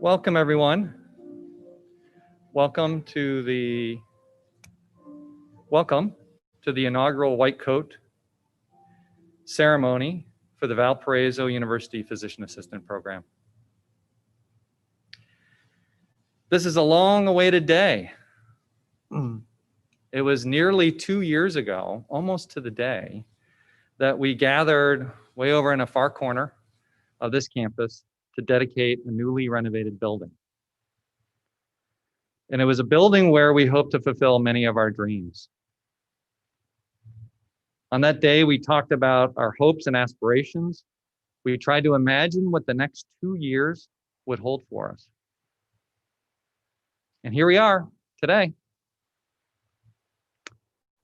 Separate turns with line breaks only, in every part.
Welcome, everyone. Welcome to the inaugural White Coat ceremony for the Valparaiso University Physician Assistant Program. This is a long-awaited day. It was nearly 2 years ago, almost to the day, that we gathered way over in a far corner of this campus to dedicate a newly renovated building. And it was a building where we hope to fulfill many of our dreams. On that day, we talked about our hopes and aspirations. We tried to imagine what the next 2 years would hold for us. And here we are today,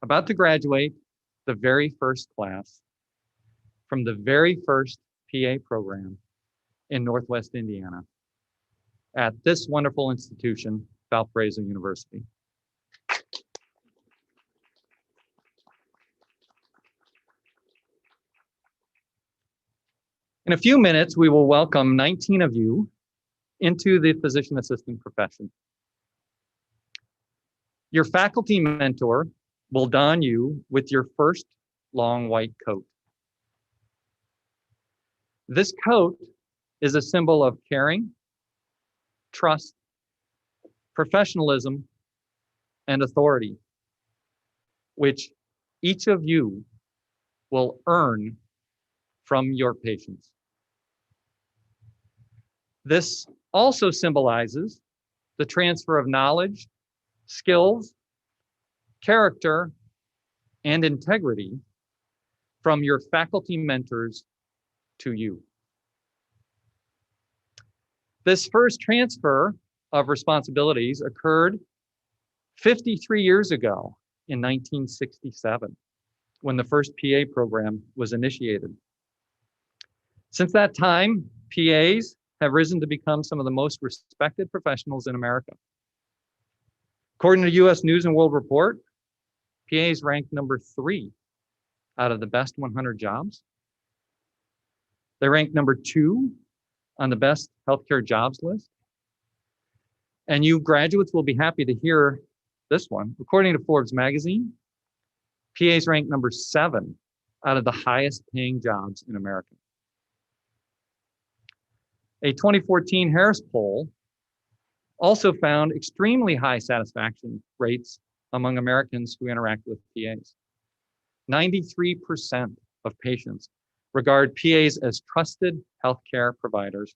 about to graduate the very first class from the very first PA program in Northwest Indiana at this wonderful institution, Valparaiso University. In a few minutes, we will welcome 19 of you into the physician assistant profession. Your faculty mentor will don you with your first long white coat. This coat is a symbol of caring, trust, professionalism, and authority, which each of you will earn from your patients. This also symbolizes the transfer of knowledge, skills, character, and integrity from your faculty mentors to you. This first transfer of responsibilities occurred 53 years ago in 1967, when the first PA program was initiated. Since that time, PAs have risen to become some of the most respected professionals in America. According to U.S. News and World Report, PAs ranked number 3 out of the best 100 jobs. They ranked number 2 on the best healthcare jobs list. And you graduates will be happy to hear this one. According to Forbes magazine, PAs ranked number 7 out of the highest paying jobs in America. A 2014 Harris poll also found extremely high satisfaction rates among Americans who interact with PAs. 93% of patients regard PAs as trusted healthcare providers,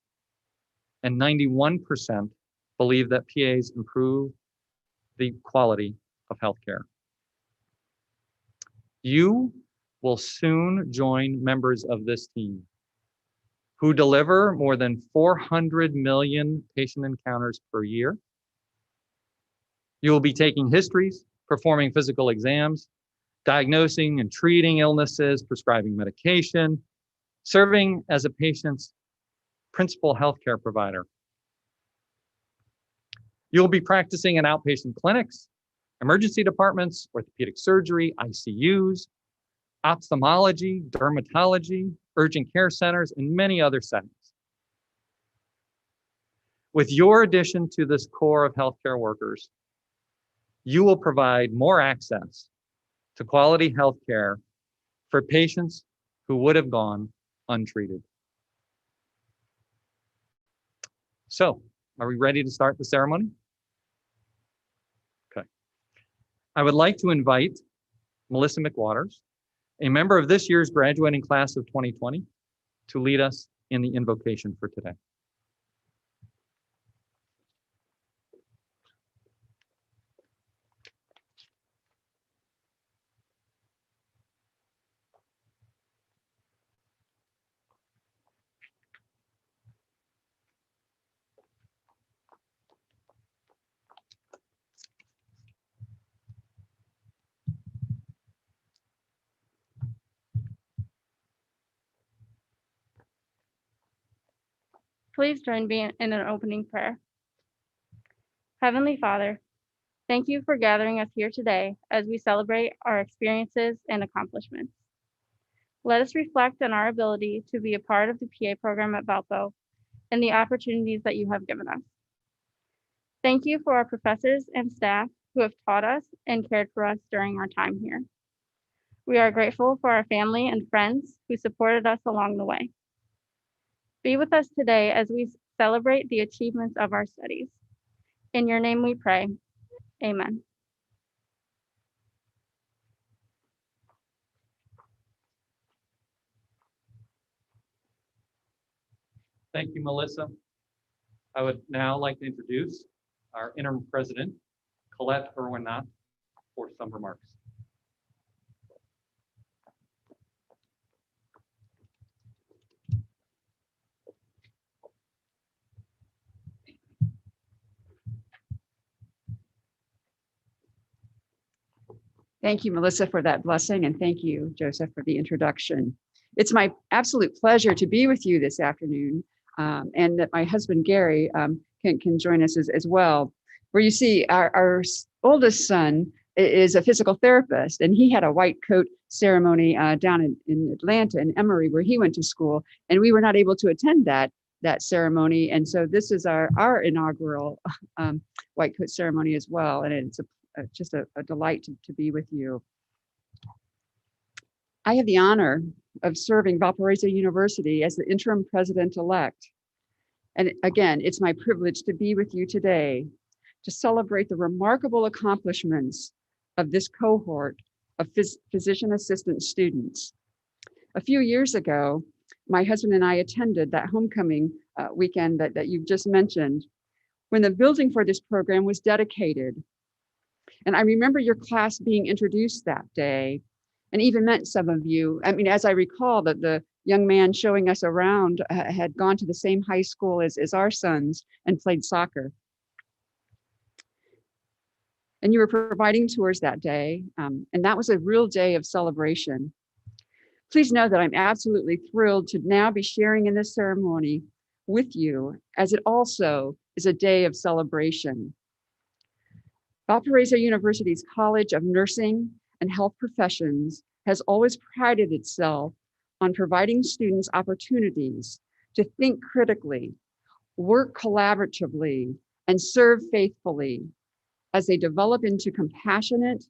and 91% believe that PAs improve the quality of healthcare. You will soon join members of this team who deliver more than 400 million patient encounters per year. You will be taking histories, performing physical exams, diagnosing and treating illnesses, prescribing medication, serving as a patient's principal healthcare provider. You'll be practicing in outpatient clinics, emergency departments, orthopedic surgery, ICUs, ophthalmology, dermatology, urgent care centers, and many other settings. With your addition to this core of healthcare workers, you will provide more access to quality healthcare for patients who would have gone untreated. So, are we ready to start the ceremony? Okay. I would like to invite Melissa McWaters, a member of this year's graduating class of 2020, to lead us in the invocation for today.
Please join me in an opening prayer. Heavenly Father, thank you for gathering us here today as we celebrate our experiences and accomplishments. Let us reflect on our ability to be a part of the PA program at Valpo and the opportunities that you have given us. Thank you for our professors and staff who have taught us and cared for us during our time here. We are grateful for our family and friends who supported us along the way. Be with us today as we celebrate the achievements of our studies. In your name we pray. Amen.
Thank you, Melissa. I would now like to introduce our interim president, Colette Irwin-Knott, for some remarks.
Thank you, Melissa, for that blessing, and thank you, Joseph, for the introduction. It's my absolute pleasure to be with you this afternoon, and that my husband, Gary, can join us as well. Where you see our oldest son is a physical therapist, and he had a white coat ceremony down in Atlanta, in Emory, where he went to school, and we were not able to attend that ceremony. And so this is our inaugural white coat ceremony as well, and it's just a delight to be with you. I have the honor of serving Valparaiso University as the interim president-elect. And again, it's my privilege to be with you today to celebrate the remarkable accomplishments of this cohort of physician assistant students. A few years ago, my husband and I attended that homecoming weekend that you've just mentioned, when the building for this program was dedicated. And I remember your class being introduced that day, and even met some of you. I mean, as I recall, that the young man showing us around had gone to the same high school as our sons and played soccer. And you were providing tours that day, and that was a real day of celebration. Please know that I'm absolutely thrilled to now be sharing in this ceremony with you, as it also is a day of celebration. Valparaiso University's College of Nursing and Health Professions has always prided itself on providing students opportunities to think critically, work collaboratively, and serve faithfully as they develop into compassionate,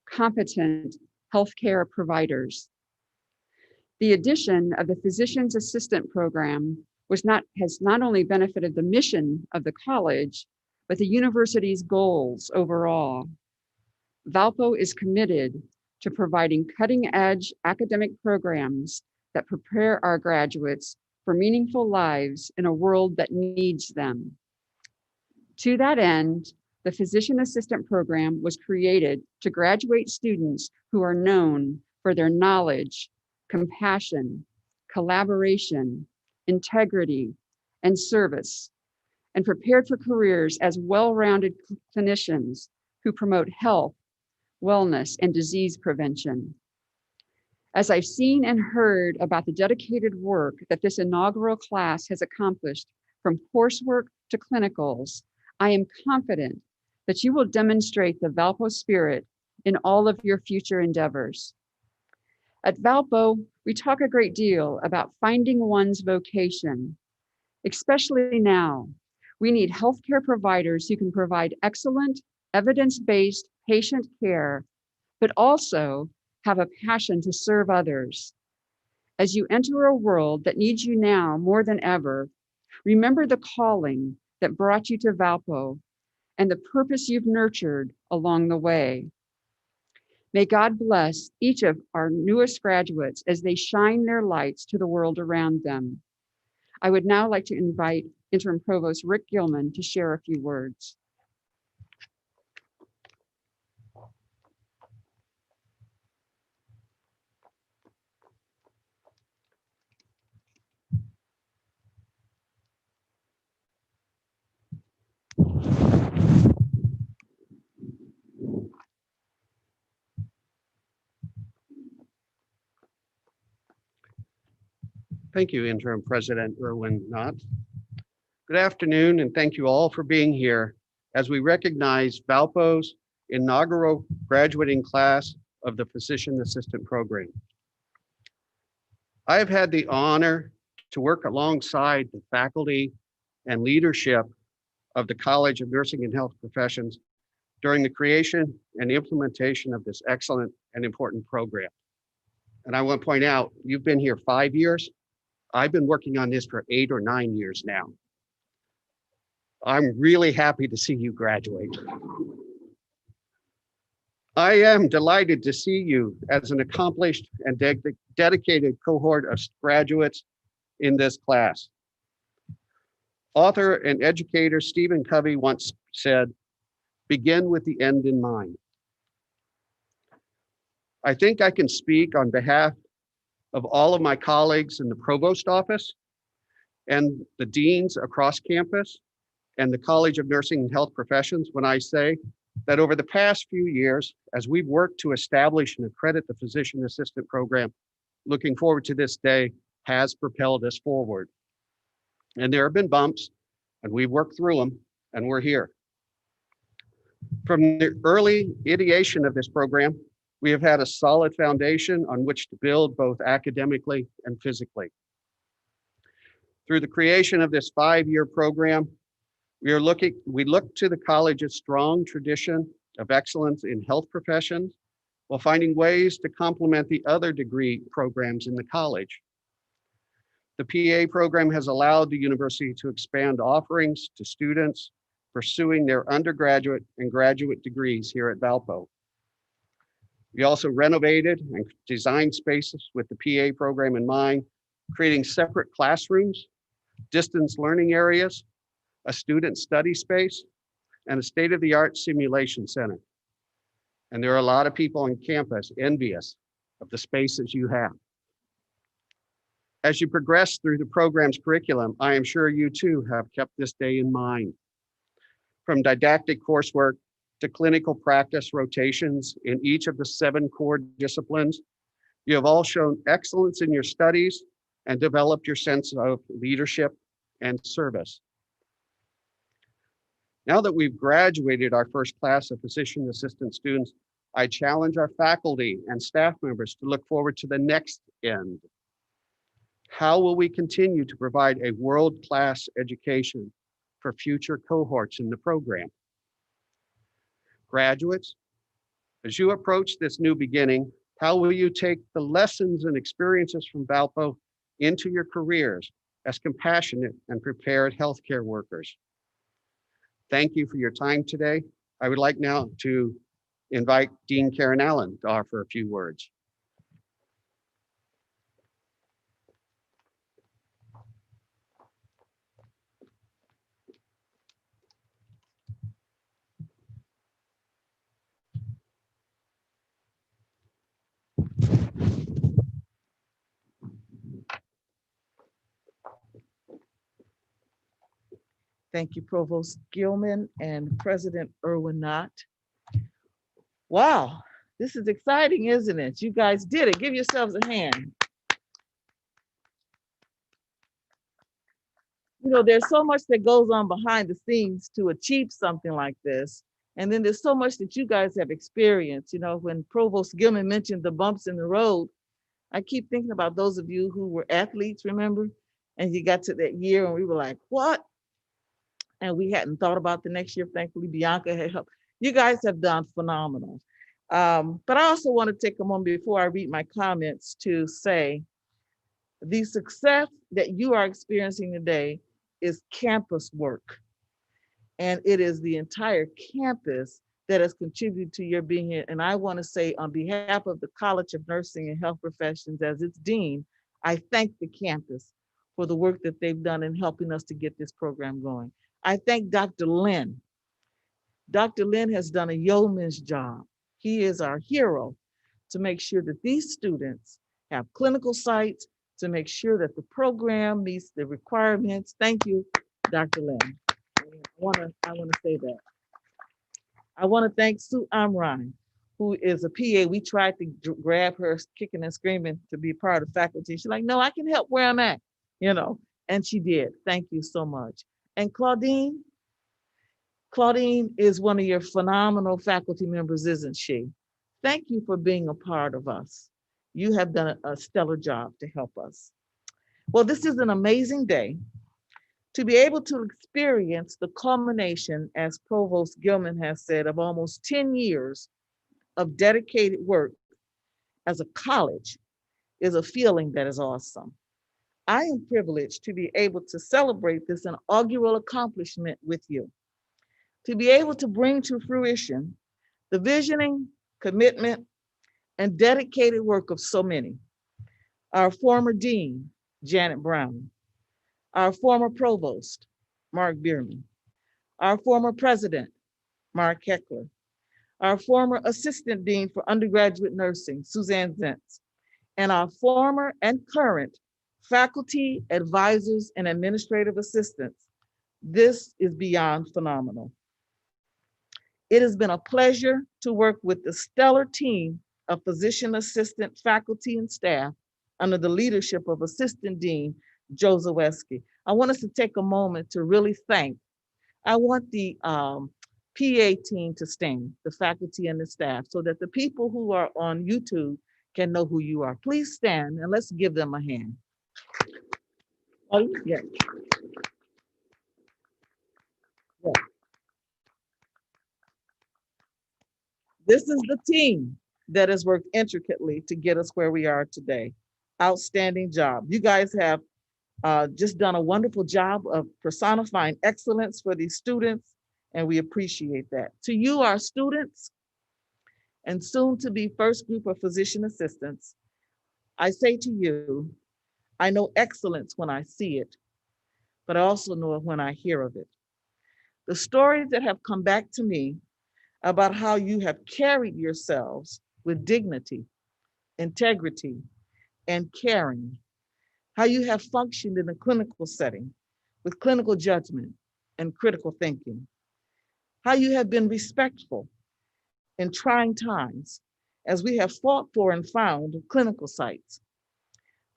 competent healthcare providers. The addition of the Physician's Assistant Program has not only benefited the mission of the college, but the university's goals overall. Valpo is committed to providing cutting-edge academic programs that prepare our graduates for meaningful lives in a world that needs them. To that end, the Physician Assistant Program was created to graduate students who are known for their knowledge, compassion, collaboration, integrity, and service, and prepared for careers as well-rounded clinicians who promote health, wellness, and disease prevention. As I've seen and heard about the dedicated work that this inaugural class has accomplished, from coursework to clinicals, I am confident that you will demonstrate the Valpo spirit in all of your future endeavors. At Valpo, we talk a great deal about finding one's vocation. Especially now, we need healthcare providers who can provide excellent, evidence-based patient care, but also have a passion to serve others. As you enter a world that needs you now more than ever, remember the calling that brought you to Valpo and the purpose you've nurtured along the way. May God bless each of our newest graduates as they shine their lights to the world around them. I would now like to invite Interim Provost Rick Gilman to share a few words.
Thank you, Interim President Erwin Knott. Good afternoon, and thank you all for being here as we recognize Valpo's inaugural graduating class of the Physician Assistant Program. I have had the honor to work alongside the faculty and leadership of the College of Nursing and Health Professions during the creation and implementation of this excellent and important program. And I want to point out, you've been here 5 years. I've been working on this for 8 or 9 years now. I'm really happy to see you graduate. I am delighted to see you as an accomplished and dedicated cohort of graduates in this class. Author and educator Stephen Covey once said, "Begin with the end in mind." I think I can speak on behalf of all of my colleagues in the provost office and the deans across campus and the College of Nursing and Health Professions when I say that over the past few years, as we've worked to establish and accredit the Physician Assistant Program, looking forward to this day has propelled us forward. And there have been bumps, and we've worked through them, and we're here. From the early ideation of this program, we have had a solid foundation on which to build both academically and physically. Through the creation of this 5-year program, we look to the college's strong tradition of excellence in health professions while finding ways to complement the other degree programs in the college. The PA program has allowed the university to expand offerings to students pursuing their undergraduate and graduate degrees here at Valpo. We also renovated and designed spaces with the PA program in mind, creating separate classrooms, distance learning areas, a student study space, and a state-of-the-art simulation center. And there are a lot of people on campus envious of the spaces you have. As you progress through the program's curriculum, I am sure you too have kept this day in mind. From didactic coursework to clinical practice rotations in each of the 7 core disciplines, you have all shown excellence in your studies and developed your sense of leadership and service. Now that we've graduated our first class of physician assistant students, I challenge our faculty and staff members to look forward to the next end. How will we continue to provide a world-class education for future cohorts in the program? Graduates, as you approach this new beginning, how will you take the lessons and experiences from Valpo into your careers as compassionate and prepared healthcare workers? Thank you for your time today. I would like now to invite Dean Karen Allen to offer a few words.
Thank you, Provost Gilman and President Erwin Knott. Wow, this is exciting, isn't it? You guys did it. Give yourselves a hand. You know, there's so much that goes on behind the scenes to achieve something like this. And then there's so much that you guys have experienced. You know, when Provost Gilman mentioned the bumps in the road, I keep thinking about those of you who were athletes, remember? And you got to that year and we were like, what? And we hadn't thought about the next year. Thankfully, Bianca had helped. You guys have done phenomenal. But I also want to take a moment before I read my comments to say the success that you are experiencing today is campus work. And it is the entire campus that has contributed to your being here. And I want to say on behalf of the College of Nursing and Health Professions as its dean, I thank the campus for the work that they've done in helping us to get this program going. I thank Dr. Lynn. Dr. Lynn has done a yeoman's job. He is our hero to make sure that these students have clinical sites, to make sure that the program meets the requirements. Thank you, Dr. Lynn. I want to say that. I want to thank Sue Amrine, who is a PA. We tried to grab her kicking and screaming to be part of faculty. She's like, no, I can help where I'm at, and she did. Thank you so much. And Claudine is one of your phenomenal faculty members, isn't she? Thank you for being a part of us. You have done a stellar job to help us. Well, this is an amazing day to be able to experience the culmination, as Provost Gilman has said, of almost 10 years of dedicated work as a college is a feeling that is awesome. I am privileged to be able to celebrate this inaugural accomplishment with you, to be able to bring to fruition the visioning, commitment, and dedicated work of so many. Our former dean, Janet Brown, our former provost, Mark Bierman, our former president, Mark Heckler, our former assistant dean for undergraduate nursing, Suzanne Zentz, and our former and current faculty, advisors, and administrative assistants. This is beyond phenomenal. It has been a pleasure to work with the stellar team of physician assistant faculty and staff under the leadership of Assistant Dean Joe Zaweski. I want us to take a moment to really thank. I want the PA team to stand, the faculty and the staff, so that the people who are on YouTube can know who you are. Please stand and let's give them a hand. Oh, yeah. Yeah. This is the team that has worked intricately to get us where we are today. Outstanding job. You guys have just done a wonderful job of personifying excellence for these students, and we appreciate that. To you, our students, and soon to be first group of physician assistants, I say to you, I know excellence when I see it, but I also know it when I hear of it. The stories that have come back to me about how you have carried yourselves with dignity, integrity, and caring, how you have functioned in a clinical setting with clinical judgment and critical thinking, how you have been respectful in trying times as we have fought for and found clinical sites,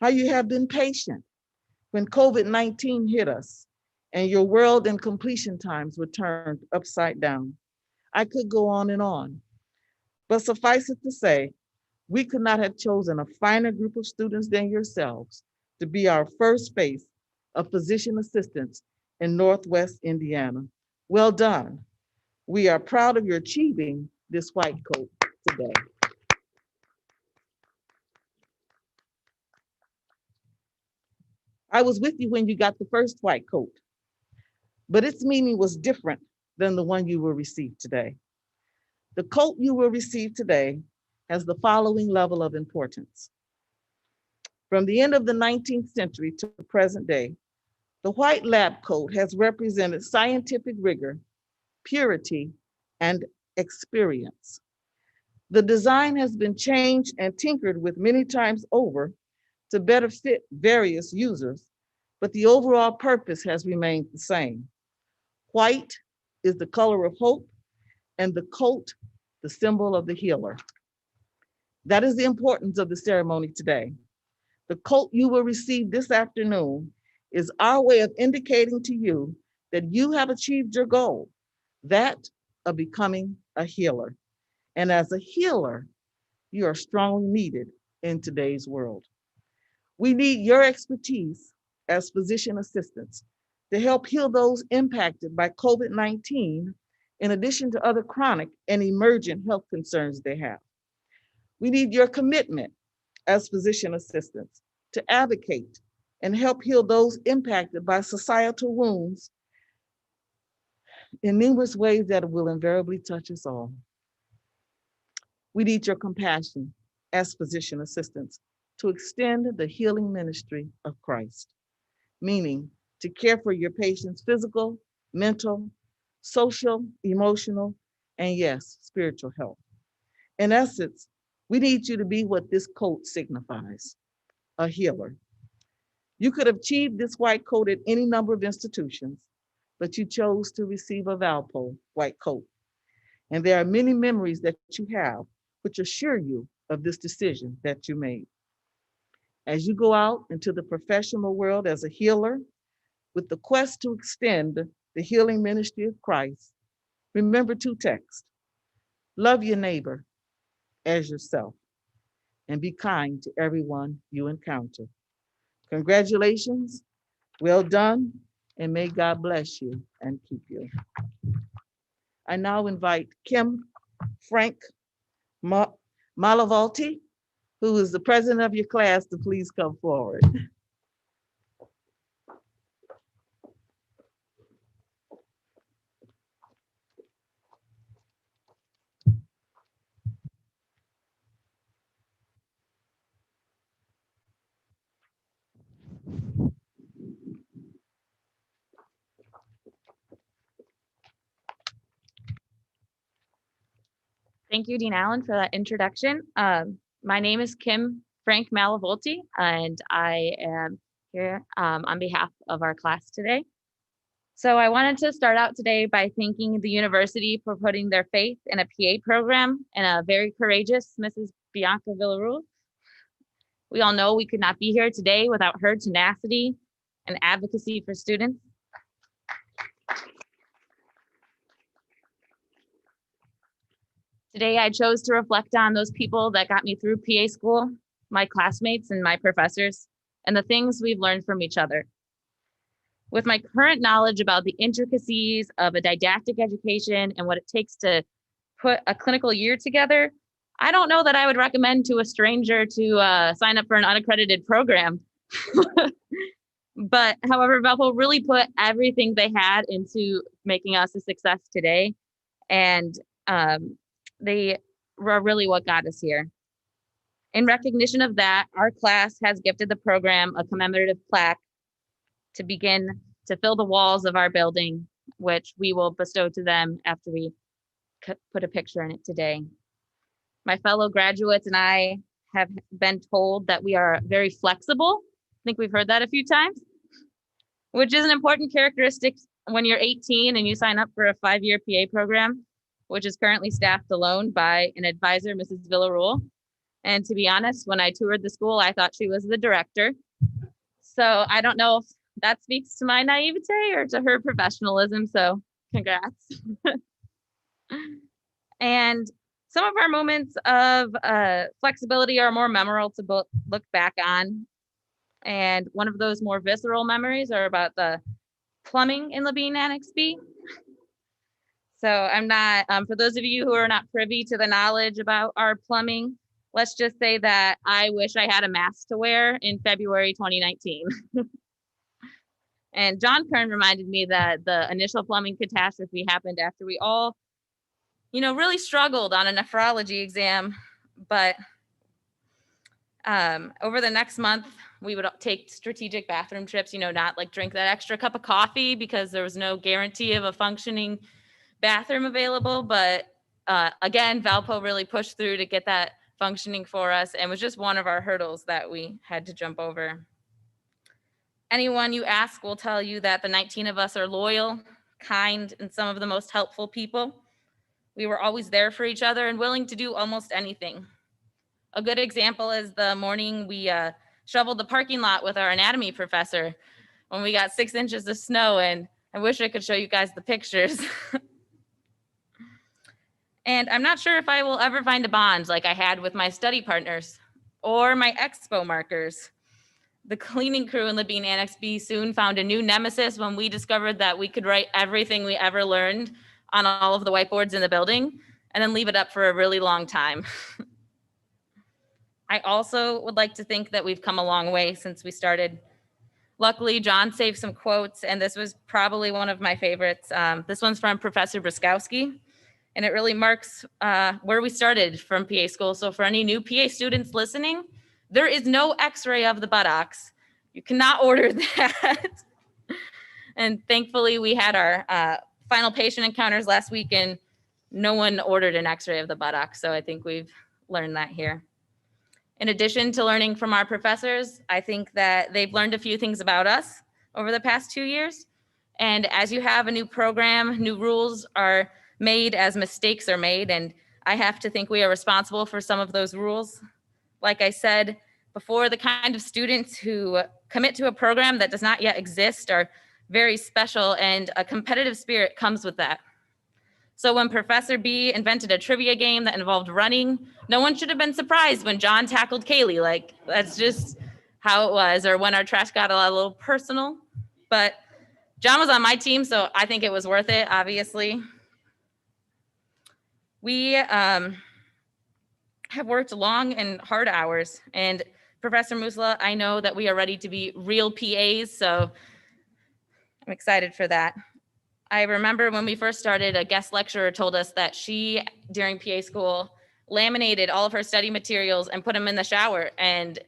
how you have been patient when COVID-19 hit us and your world and completion times were turned upside down. I could go on, but suffice it to say, we could not have chosen a finer group of students than yourselves to be our first face of physician assistants in Northwest Indiana. Well done. We are proud of your achieving this white coat today. I was with you when you got the first white coat, but its meaning was different than the one you will receive today. The coat you will receive today has the following level of importance. From the end of the 19th century to the present day, the white lab coat has represented scientific rigor, purity, and experience. The design has been changed and tinkered with many times over to better fit various users, but the overall purpose has remained the same. White is the color of hope, and the coat, the symbol of the healer. That is the importance of the ceremony today. The coat you will receive this afternoon is our way of indicating to you that you have achieved your goal, that of becoming a healer. And as a healer, you are strongly needed in today's world. We need your expertise as physician assistants to help heal those impacted by COVID-19 in addition to other chronic and emergent health concerns they have. We need your commitment as physician assistants to advocate and help heal those impacted by societal wounds in numerous ways that will invariably touch us all. We need your compassion as physician assistants to extend the healing ministry of Christ, meaning to care for your patient's physical, mental, social, emotional, and yes, spiritual health. In essence, we need you to be what this coat signifies, a healer. You could have achieved this white coat at any number of institutions, but you chose to receive a Valpo white coat. And there are many memories that you have which assure you of this decision that you made. As you go out into the professional world as a healer, with the quest to extend the healing ministry of Christ, remember two texts. Love your neighbor as yourself, and be kind to everyone you encounter. Congratulations, well done, and may God bless you and keep you. I now invite Kim Frank Malavolti, who is the president of your class, to please come forward.
Thank you, Dean Allen, for that introduction. My name is Kim Frank Malavolti, and I am here on behalf of our class today. So I wanted to start out today by thanking the university for putting their faith in a PA program and a very courageous Mrs. Bianca Villarreal. We all know we could not be here today without her tenacity and advocacy for students. Today, I chose to reflect on those people that got me through PA school, my classmates and my professors, and the things we've learned from each other. With my current knowledge about the intricacies of a didactic education and what it takes to put a clinical year together, I don't know that I would recommend to a stranger to sign up for an unaccredited program. But however, Valpo really put everything they had into making us a success today. And they were really what got us here. In recognition of that, our class has gifted the program a commemorative plaque to begin to fill the walls of our building, which we will bestow to them after we put a picture in it today. My fellow graduates and I have been told that we are very flexible. I think we've heard that a few times, which is an important characteristic when you're 18 and you sign up for a 5-year PA program, which is currently staffed alone by an advisor, Mrs. Villarreal. And to be honest, when I toured the school, I thought she was the director. So I don't know if that speaks to my naivete or to her professionalism. So congrats. And some of our moments of flexibility are more memorable to look back on. And one of those more visceral memories are about the plumbing in Levine Annex B. So I'm not, for those of you who are not privy to the knowledge about our plumbing, let's just say that I wish I had a mask to wear in February 2019. And John Kern reminded me that the initial plumbing catastrophe happened after we all, really struggled on a nephrology exam. But over the next month, we would take strategic bathroom trips, not like drink that extra cup of coffee because there was no guarantee of a functioning bathroom available. But again, Valpo really pushed through to get that functioning for us and was just one of our hurdles that we had to jump over. Anyone you ask will tell you that the 19 of us are loyal, kind, and some of the most helpful people. We were always there for each other and willing to do almost anything. A good example is the morning we shoveled the parking lot with our anatomy professor when we got 6 inches of snow, and I wish I could show you guys the pictures. And I'm not sure if I will ever find a bond like I had with my study partners or my expo markers. The cleaning crew in Levine Annex B soon found a new nemesis when we discovered that we could write everything we ever learned on all of the whiteboards in the building and then leave it up for a really long time. I also would like to think that we've come a long way since we started. Luckily, John saved some quotes, and this was probably one of my favorites. This one's from Professor Bruskowski, and it really marks where we started from PA school. So for any new PA students listening, there is no x-ray of the buttocks. You cannot order that. And thankfully, we had our final patient encounters last week, and no one ordered an x-ray of the buttocks. So I think we've learned that here. In addition to learning from our professors, I think that they've learned a few things about us over the past 2 years. And as you have a new program, new rules are made as mistakes are made. And I have to think we are responsible for some of those rules. Like I said before, the kind of students who commit to a program that does not yet exist are very special, and a competitive spirit comes with that. So when Professor B invented a trivia game that involved running, no one should have been surprised when John tackled Kaylee. Like, that's just how it was. Or when our trash got a little personal. But John was on my team, so I think it was worth it, obviously. We have worked long and hard hours. And Professor Musla, I know that we are ready to be real PAs, so I'm excited for that. I remember when we first started, a guest lecturer told us that she, during PA school, laminated all of her study materials and put them in the shower. And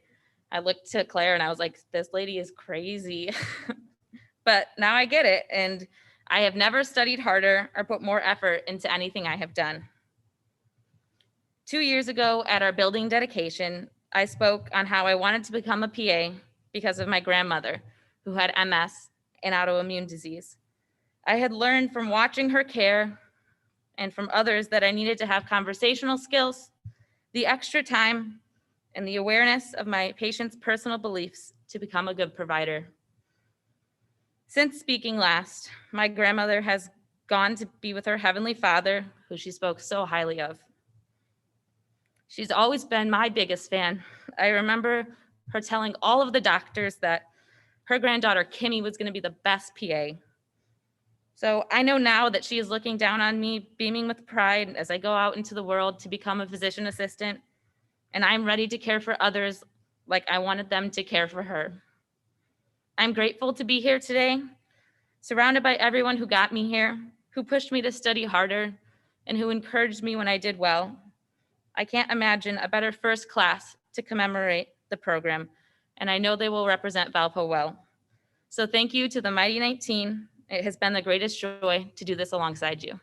I looked to Claire and I was like, this lady is crazy. But now I get it. And I have never studied harder or put more effort into anything I have done. 2 years ago at our building dedication, I spoke on how I wanted to become a PA because of my grandmother, who had MS, an autoimmune disease. I had learned from watching her care and from others that I needed to have conversational skills, the extra time, and the awareness of my patient's personal beliefs to become a good provider. Since speaking last, my grandmother has gone to be with her Heavenly Father, who she spoke so highly of. She's always been my biggest fan. I remember her telling all of the doctors that her granddaughter Kimmy was going to be the best PA. So I know now that she is looking down on me, beaming with pride as I go out into the world to become a physician assistant, and I'm ready to care for others like I wanted them to care for her. I'm grateful to be here today, surrounded by everyone who got me here, who pushed me to study harder, and who encouraged me when I did well. I can't imagine a better first class to commemorate the program, and I know they will represent Valpo well. So thank you to the Mighty 19. It has been the greatest joy to do this alongside you.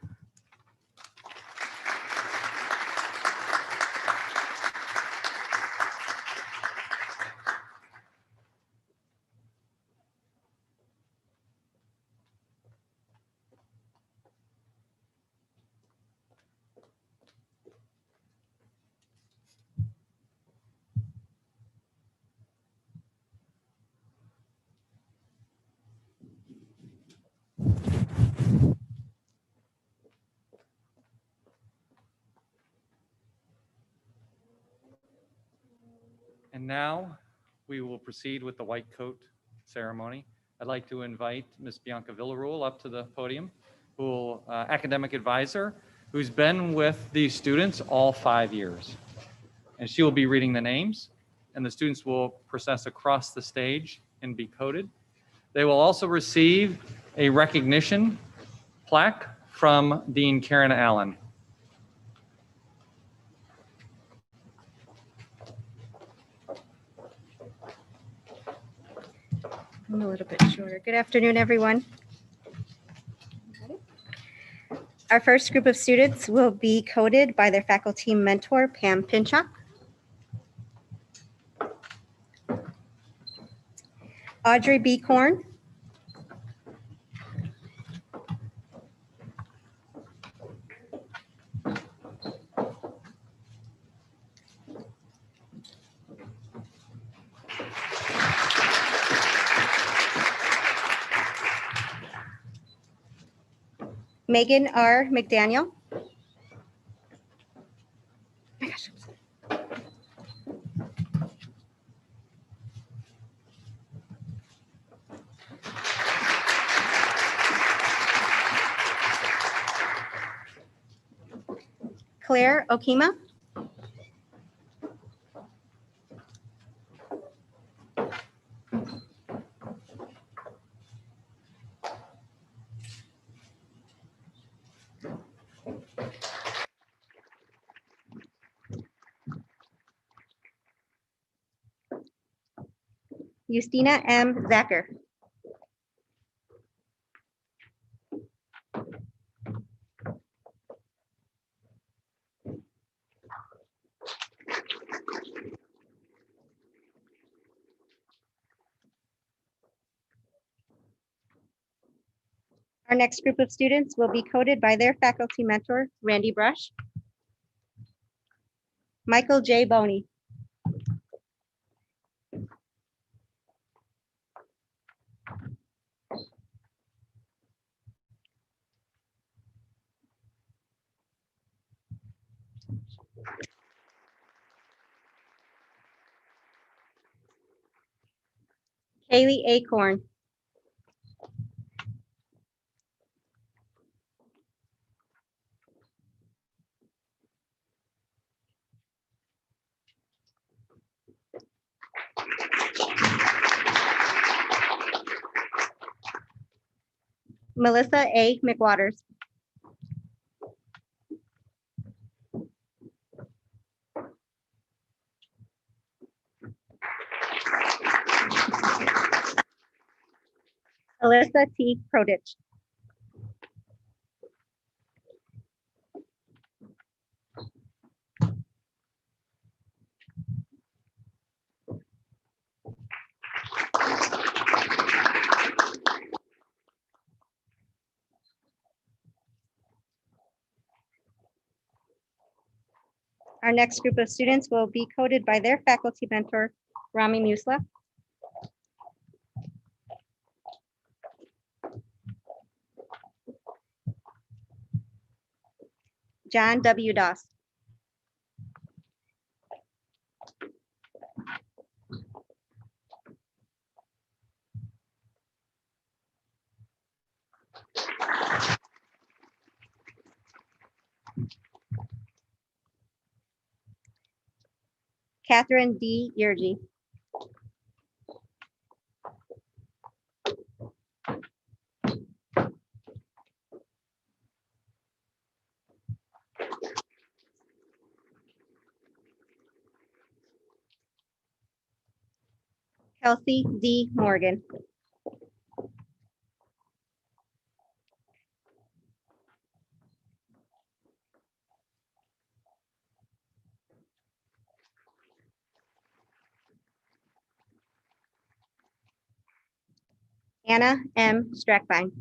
And now we will proceed with the white coat ceremony. I'd like to invite Ms. Bianca Villarreal up to the podium, academic advisor, who's been with these students all 5 years. And she will be reading the names, and the students will process across the stage and be coded. They will also receive a recognition plaque from Dean Karen Allen.
I'm a little bit shorter. Good afternoon, everyone. Our first group of students will be coded by their faculty mentor, Pam Pinchuk. Audrey B. Korn. Megan R. McDaniel. Oh my gosh, I'm sorry. Claire Okima. Justina M. Zacher. Our next group of students will be coded by their faculty mentor, Randy Brush. Michael J. Boney. Kaylee Acorn. Melissa A. McWaters. Alyssa T. Prodich. Our next group of students will be coded by their faculty mentor, Rami Musla. John W. Doss. Catherine D. Yergy. Kelsey D. Morgan. Anna M. Strackbine.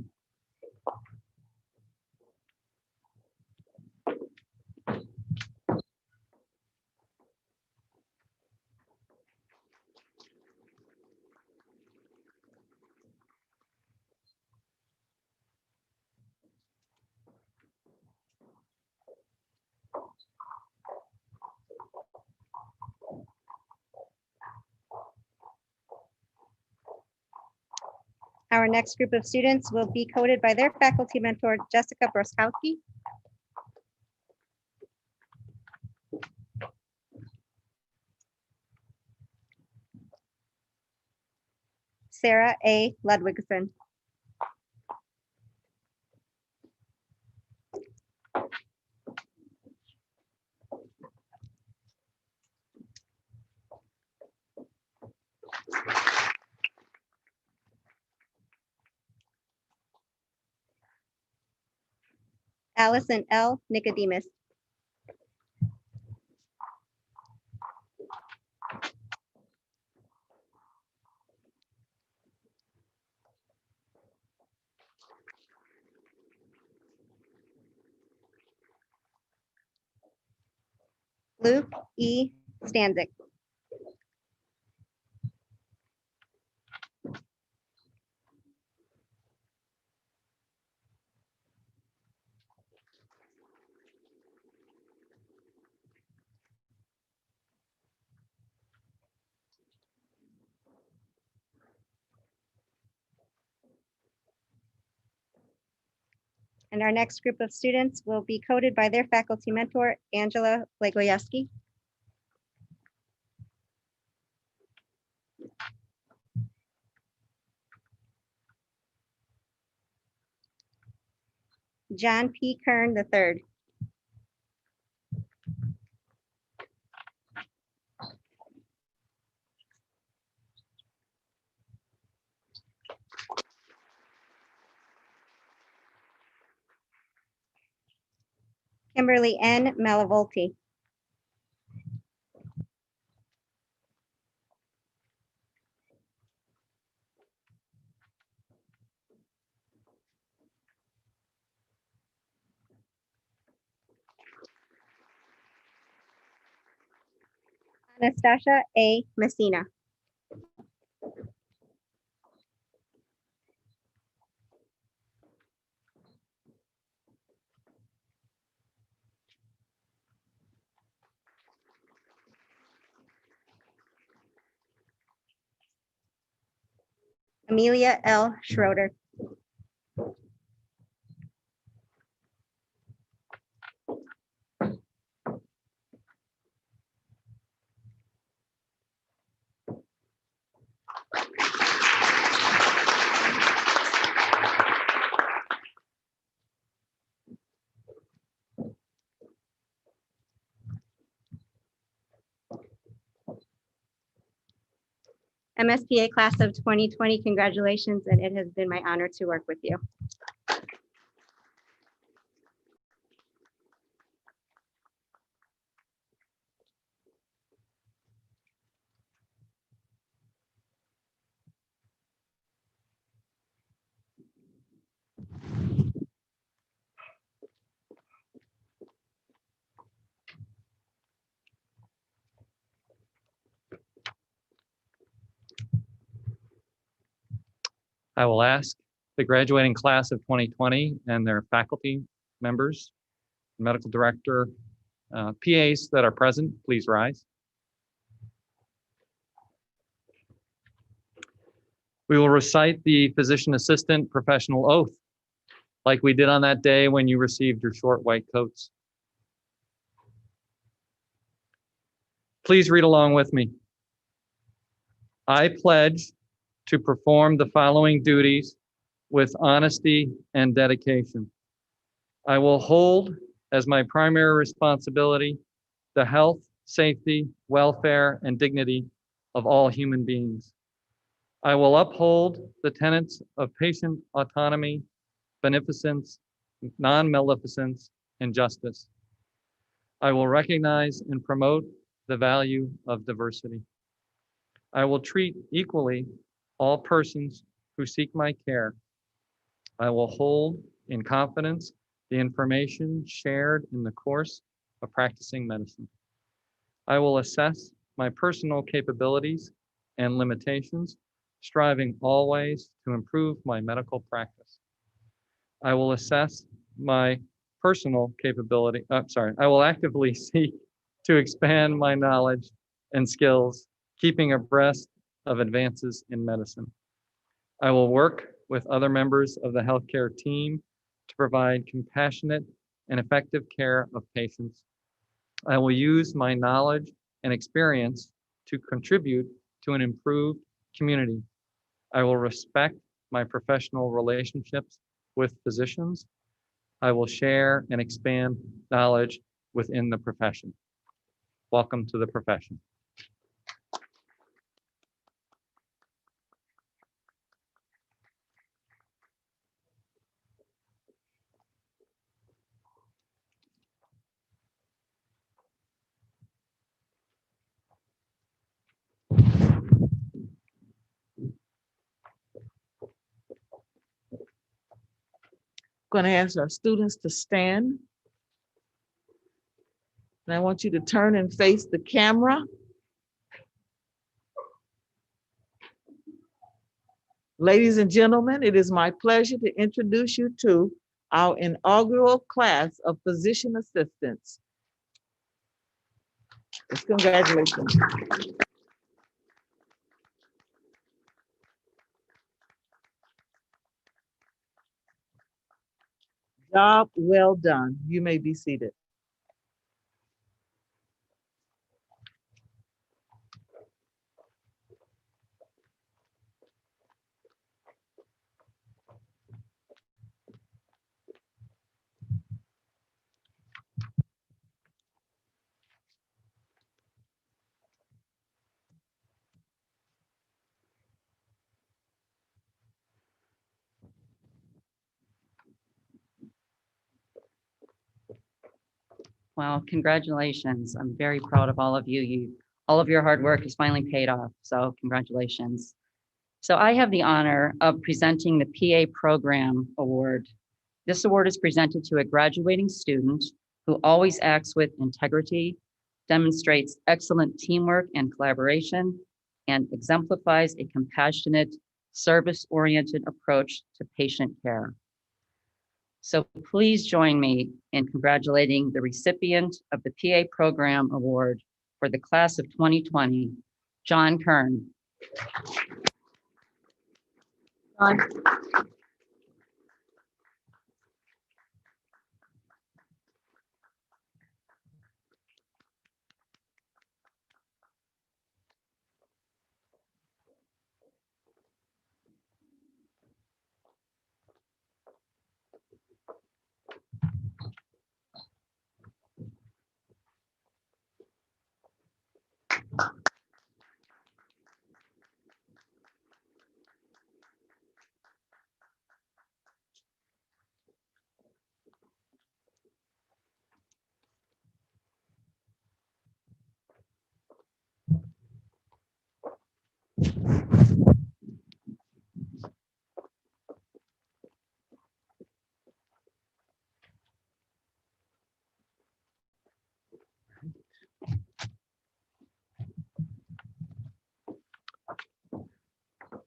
Our next group of students will be coded by their faculty mentor, Jessica Broskowski. Sarah A. Ludwigson. Allison L. Nicodemus. Luke E. Stanzik. And our next group of students will be coded by their faculty mentor, Angela Legoyeski. John P. Kern III. Kimberly N. Malavolti. Anastasia A. Messina. Amelia L. Schroeder. MSPA class of 2020, congratulations, and it has been my honor to work with you.
I will ask the graduating class of 2020 and their faculty members, medical director, PAs that are present, please rise. We will recite the physician assistant professional oath, like we did on that day when you received your short white coats. Please read along with me. I pledge to perform the following duties with honesty and dedication. I will hold as my primary responsibility the health, safety, welfare, and dignity of all human beings. I will uphold the tenets of patient autonomy, beneficence, non-maleficence, and justice. I will recognize and promote the value of diversity. I will treat equally all persons who seek my care. I will hold in confidence the information shared in the course of practicing medicine. I will assess my personal capabilities and limitations, striving always to improve my medical practice. I will assess my personal capability, I will actively seek to expand my knowledge and skills, keeping abreast of advances in medicine. I will work with other members of the healthcare team to provide compassionate and effective care of patients. I will use my knowledge and experience to contribute to an improved community. I will respect my professional relationships with physicians. I will share and expand knowledge within the profession. Welcome to the profession.
Going to ask our students to stand. And I want you to turn and face the camera. Ladies and gentlemen, it is my pleasure to introduce you to our inaugural class of physician assistants. Let's congratulate them. Job well done. You may be seated.
Well, congratulations. I'm very proud of all of you. All of your hard work has finally paid off. So congratulations. So I have the honor of presenting the PA Program Award. This award is presented to a graduating student who always acts with integrity, demonstrates excellent teamwork and collaboration, and exemplifies a compassionate, service-oriented approach to patient care. So please join me in congratulating the recipient of the PA Program Award for the class of 2020, John Kern. John.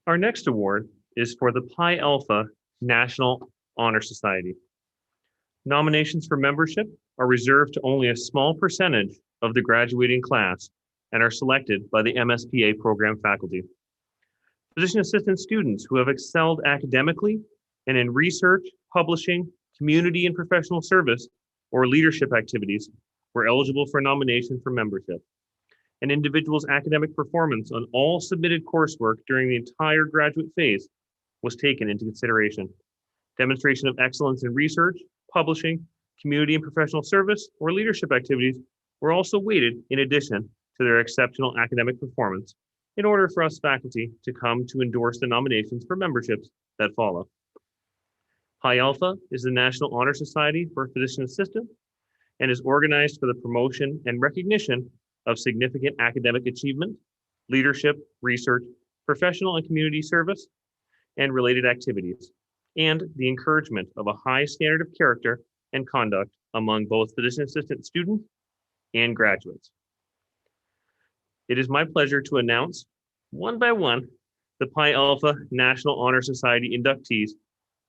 Our next award is for the Pi Alpha National Honor Society. Nominations for membership are reserved to only a small percentage of the graduating class and are selected by the MSPA program faculty. Physician assistant students who have excelled academically and in research, publishing, community and professional service, or leadership activities were eligible for nomination for membership. An individual's academic performance on all submitted coursework during the entire graduate phase was taken into consideration. Demonstration of excellence in research, publishing, community and professional service, or leadership activities were also weighted in addition to their exceptional academic performance in order for us faculty to come to endorse the nominations for memberships that follow. Pi Alpha is the National Honor Society for Physician Assistant and is organized for the promotion and recognition of significant academic achievement, leadership, research, professional and community service, and related activities, and the encouragement of a high standard of character and conduct among both physician assistant students and graduates. It is my pleasure to announce, one by one, the Pi Alpha National Honor Society inductees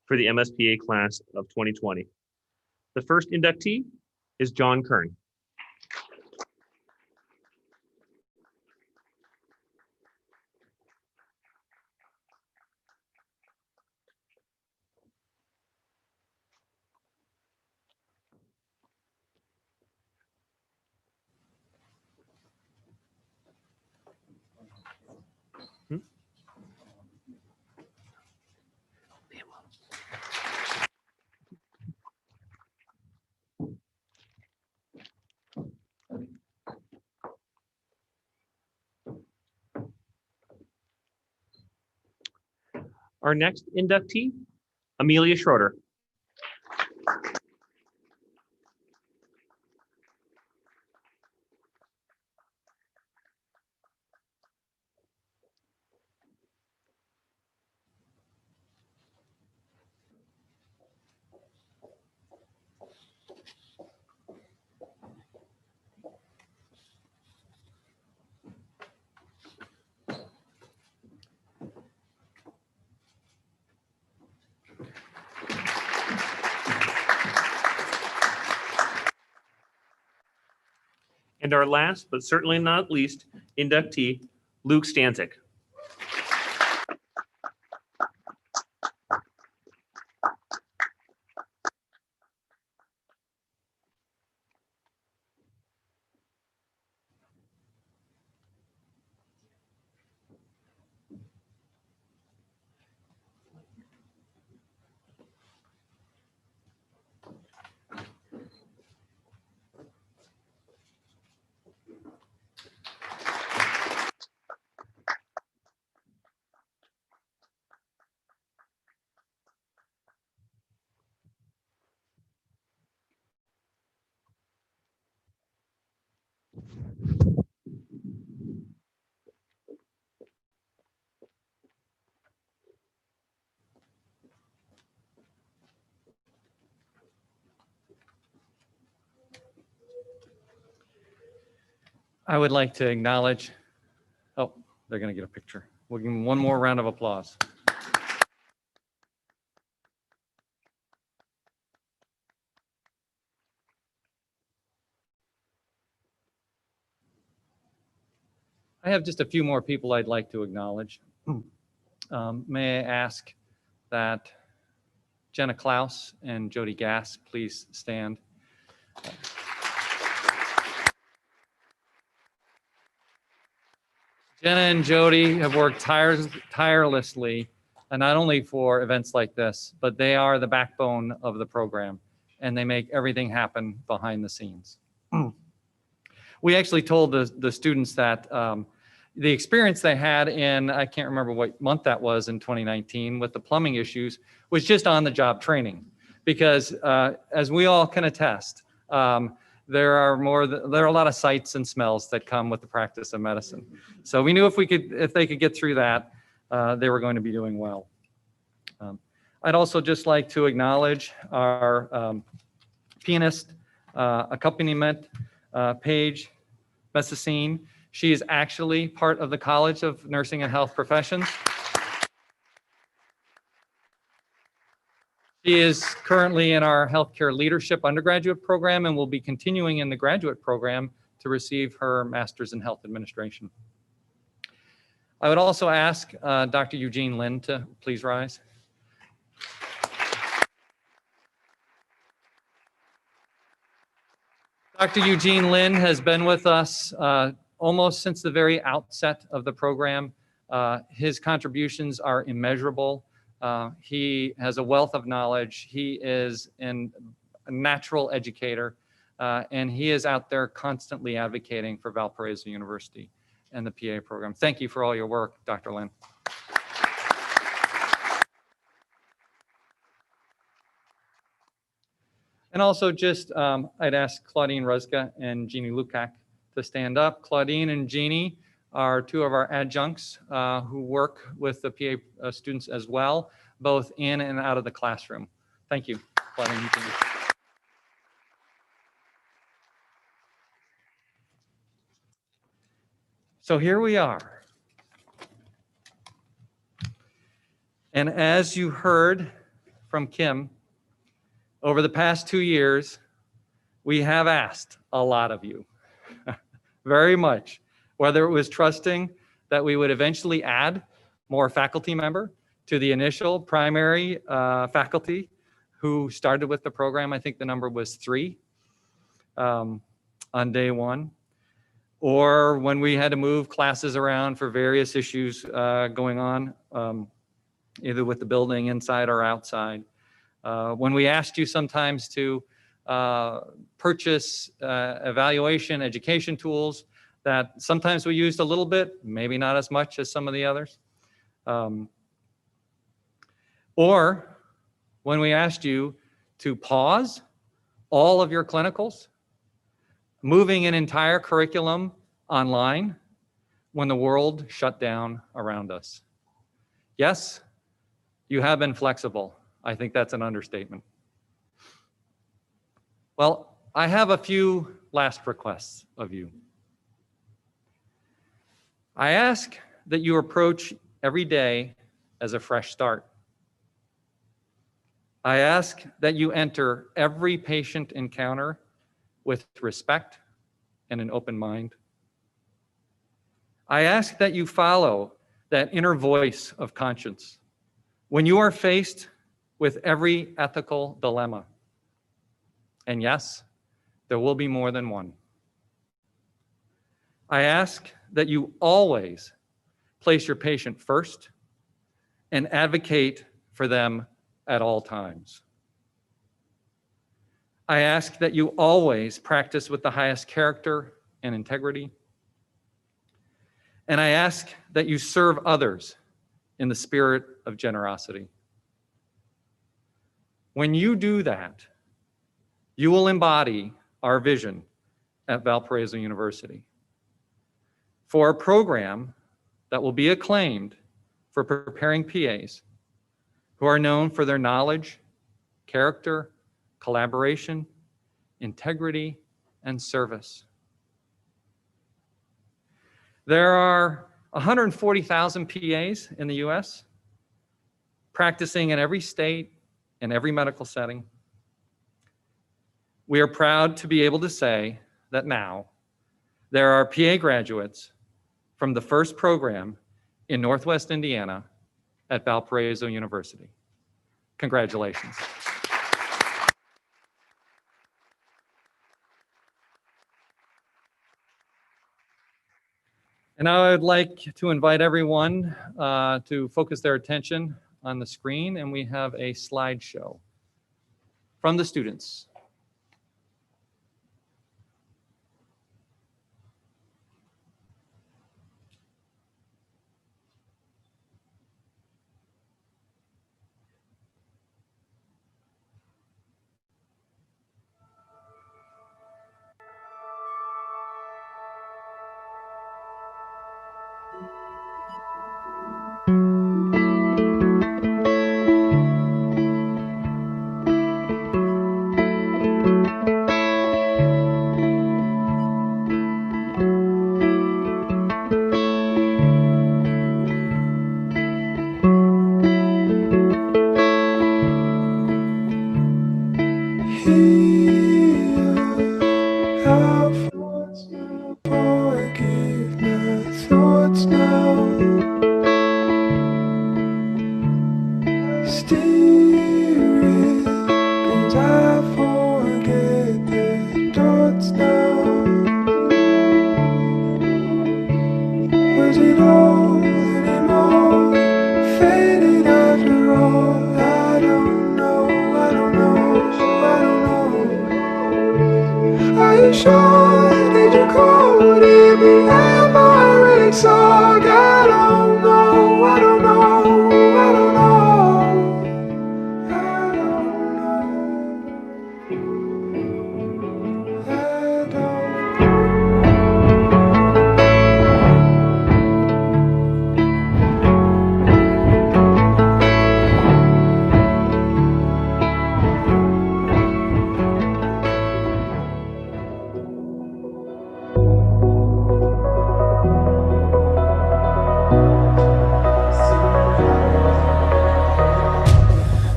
for the MSPA class of 2020. The first inductee is John Kern. Our next inductee, Amelia Schroeder. And our last, but certainly not least, inductee, Luke Stanzik.
I would like to acknowledge, oh, they're going to get a picture. We'll give them one more round of applause. I have just a few more people I'd like to acknowledge. May I ask that Jenna Klaus and Jody Gass please stand. Jenna and Jody have worked tirelessly, and not only for events like this, but they are the backbone of the program, and they make everything happen behind the scenes. We actually told the students that the experience they had in, I can't remember what month that was in 2019 with the plumbing issues, was just on the job training. Because as we all can attest, there are a lot of sights and smells that come with the practice of medicine. So we knew if they could get through that, they were going to be doing well. I'd also just like to acknowledge our pianist accompaniment, Paige Messicine. She is actually part of the College of Nursing and Health Professions. She is currently in our healthcare leadership undergraduate program and will be continuing in the graduate program to receive her master's in health administration. I would also ask Dr. Eugene Lin to please rise. Dr. Eugene Lin has been with us almost since the very outset of the program. His contributions are immeasurable. He has a wealth of knowledge. He is a natural educator, and he is out there constantly advocating for Valparaiso University and the PA program. Thank you for all your work, Dr. Lin. And also just, I'd ask Claudine Ruzga and Jeannie Lukac to stand up. Claudine and Jeannie are two of our adjuncts who work with the PA students as well, both in and out of the classroom. Thank you, Claudine and Jeannie. So here we are. And as you heard from Kim, over the past 2 years, we have asked a lot of you, very much, whether it was trusting that we would eventually add more faculty member to the initial primary faculty who started with the program. I think the number was 3 on day 1. Or when we had to move classes around for various issues going on, either with the building inside or outside. When we asked you sometimes to purchase evaluation, education tools that sometimes we used a little bit, maybe not as much as some of the others. Or when we asked you to pause all of your clinicals, moving an entire curriculum online when the world shut down around us. Yes, you have been flexible. I think that's an understatement. Well, I have a few last requests of you. I ask that you approach every day as a fresh start. I ask that you enter every patient encounter with respect and an open mind. I ask that you follow that inner voice of conscience when you are faced with every ethical dilemma. And yes, there will be more than one. I ask that you always place your patient first and advocate for them at all times. I ask that you always practice with the highest character and integrity. And I ask that you serve others in the spirit of generosity. When you do that, you will embody our vision at Valparaiso University for a program that will be acclaimed for preparing PAs who are known for their knowledge, character, collaboration, integrity, and service. There are 140,000 PAs in the US, practicing in every state, in every medical setting. We are proud to be able to say that now there are PA graduates from the first program in Northwest Indiana at Valparaiso University. Congratulations. And now I would like to invite everyone to focus their attention on the screen, and we have a slideshow from the students.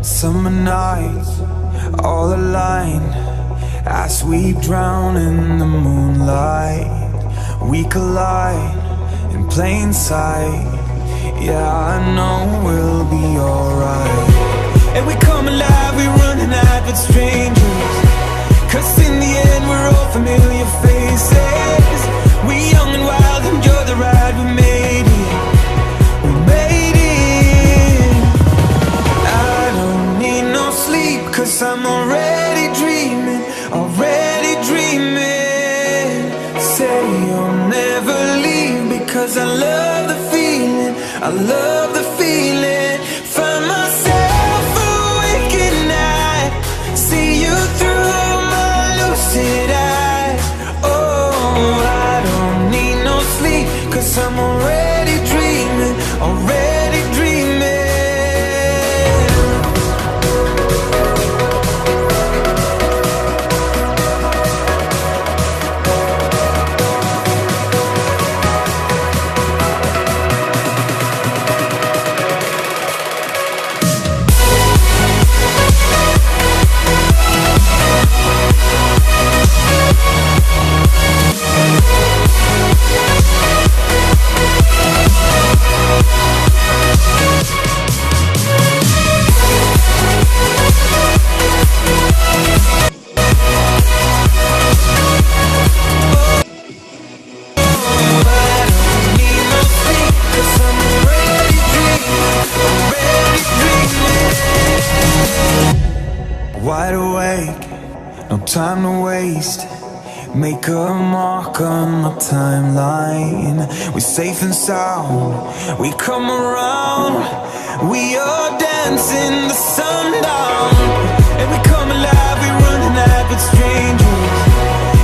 Summer nights, all aligned, as we drown in the moonlight. We collide in plain sight. Yeah, I know we'll be alright. And we come alive, we running out with strangers, 'cause in the end we're all familiar faces. We young and wild, enjoy the ride, we made it. We made it. I don't need no sleep, 'cause I'm already dreaming, already dreaming. Say you'll never leave, because I love the feeling, I love the feeling. Find myself awake at night, see you through my lucid eye. Oh, I don't need no sleep, 'cause I'm already dreaming, already dreaming. Wide awake, no time to waste. Make a mark on my timeline. We're safe and sound, we come around. We are dancing the sundown. And we come alive, we running out with strangers,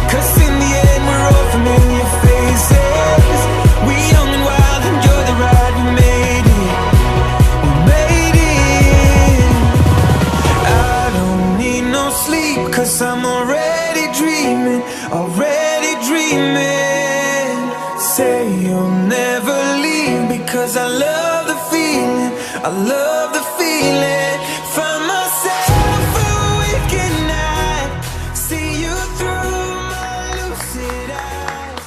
'cause in the end I love the feeling. Find myself awake at night. See you through my lucid eyes.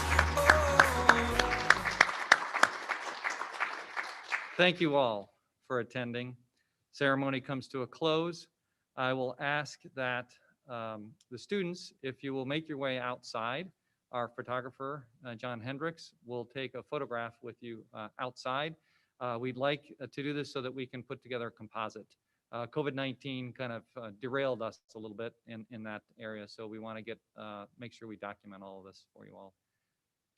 Thank you all for attending. Ceremony comes to a close. I will ask that the students, if you will make your way outside, our photographer, John Hendricks, will take a photograph with you outside. We'd like to do this so that we can put together a composite. COVID-19 kind of derailed us a little bit in that area, so we want to make sure we document all of this for you all.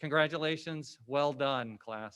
Congratulations, well done, class.